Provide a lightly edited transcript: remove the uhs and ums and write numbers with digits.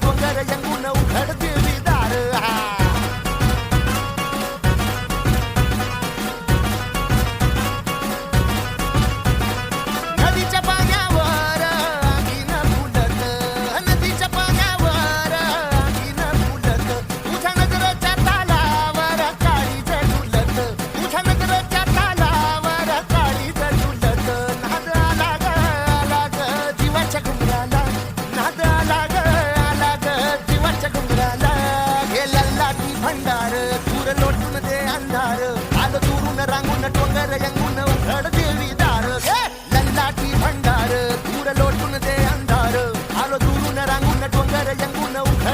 डोंगर यंगून उघड देवी दार नदीच्या पाण्यावर अंगीन फुलत नदीच्या पाण्यावर अंगीन फुलत तुझ्या नजरेच्या तालावर काळी झुलत तुझ्या नजरेच्या तालावर काळी झुलत नाद आला ग जीवाच्या घुंगराला नाद आला ग जीवाच्या घुंगराला हे लल्लाटी भंडार दूर लोटून दे अंधार आलं दुरून रांगून डोंगर यंगून उघड देवी दार लल्लाटी भंडार दूर लोटून दे अंधार आलो दुरून रांगून डोंगर यंगून उघड